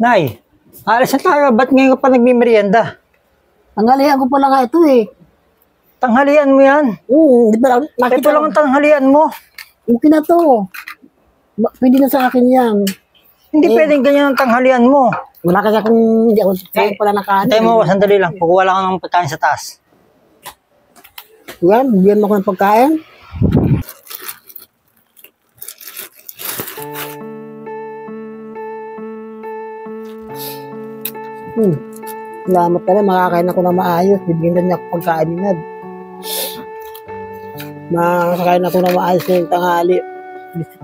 Nay, alis na tayo. Ba't ngayon ka pa nagmimerienda? Tanghalian ko pala nga ito eh. Tanghalian mo yan. Di ba nakita Ito lang ang tanghalian mo. okay na to. Pwede na sa akin yan. Hindi pwedeng ganyan ang tanghalian mo. Wala kasi akong, hindi ako kain pala na kanin. Antay mo, sandali lang. Kukuha lang ako ng pagkain sa taas. Yan, bigyan mo ko ng pagkain. Salamat ka na, makakain ako na maayos. Bibigyan na niya ako pagkain ni Nad. Makakain ako na maayos ngayong tanghali.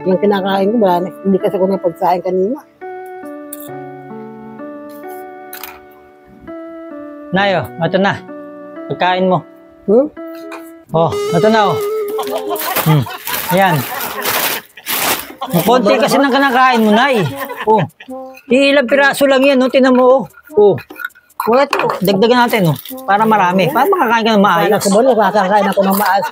Yung kinakain ko, hindi kasi ako ng pagkain kanina. Nayo, ito na. Pagkain mo. Oh, ito na oh. Ayan. Ang konti kasi ng kinakain mo, Nay. Oh. Ilang piraso lang yan, no? Tinan mo, oh. Oh. Wala ito. Dagdagan natin, oh. Para marami. Para makakain ka ng maayos. Ako ba, nakakain ako ng maayos.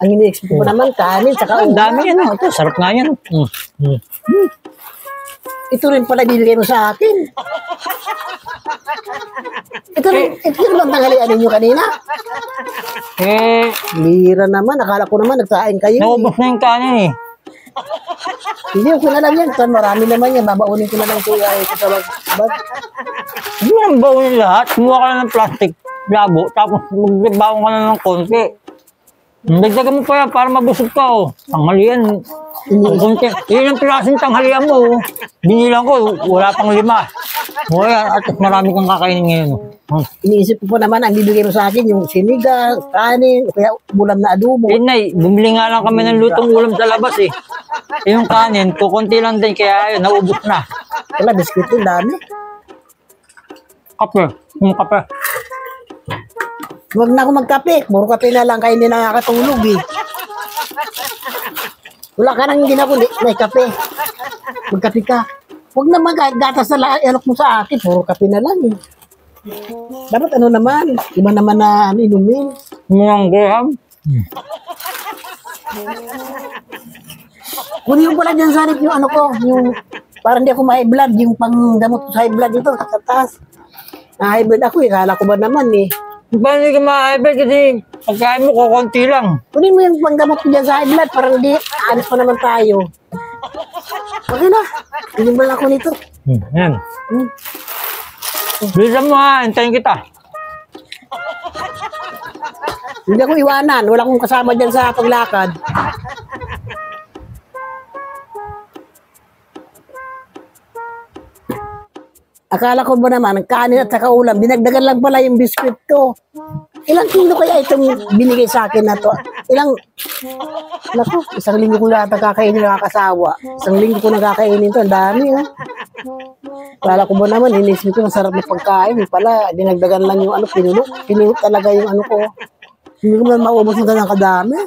Ang ini-expect ko naman, kanin, tsaka Ang dami yan, oh. Ito, sarap nga yan, oh. Ito rin pala binigay mo sa akin. Ito rin bang tanghalian ninyo kanina? Lira naman, akala ko naman nagsain kayo. Naubos na yung kanin, eh. Hindi ko na lang yan. Marami naman yan. Babaunin ko na lang ito sa bag. Hindi mo nang bawin lahat. Kumuha ka na ng plastic labo, tapos magbawang ka na ng konti. Dagdagan mo pa yan para mabusog ka, oh. Tanghalian. Ang konti. Ilang pirasong tanghalian mo, oh. Binilang ko, wala pang 5. O yan, at marami kang kakainin ngayon, oh. Iniisip ko po naman, ang bibigay mo sa akin, yung sinigang, kanin, kaya ulam na adobo. Nay, bumili nga lang kami ng lutong ulam sa labas, eh. Yung kanin, kukunti lang din, kaya ayun, naubos na. Wala, biskuit yung dami. Kape, yung kape. Huwag na ako magkape. Puro kape na lang, kaya hindi nakakatulog, eh. Wala ka nang ginakulit, may kape. Magkape ka. Huwag na gatas na alok mo sa akin. Puro kape na lang, eh. Dapat ano naman, iba naman na inumin. Mga graham. Kunin mo pala dyan sa harip yung ano ko, yung parang hindi ako ma-high blood, yung panggamot sa high blood dito, sa taas. Na-high blood ako, kala ko ba naman eh. Paano ka ma-high kasi pagkain mo kukunti lang. Kunin mo yung panggamot ko dyan sa high blood, parang hindi, alis pa naman tayo. Okay na, kunin mo lang ako nito. Yan. Bilisan mo ha, hintayin kita. Hindi ako iwanan, wala akong kasama dyan sa paglakad. Akala ko ba naman, kanin at saka ulam, dinagdagan lang pala yung biskuit ko. Ilang kilo kaya itong binigay sa akin na to? Naku, 1 linggo ko yata kakainin nakakasawa. 1 linggo ko nakakainin to, ang dami oh. Akala ko ba naman, inisip ko masarap na pagkain. Pala, dinagdagan lang yung ano, pinuno talaga yung ano ko. Hindi ko naman maubos ng ganang kadami.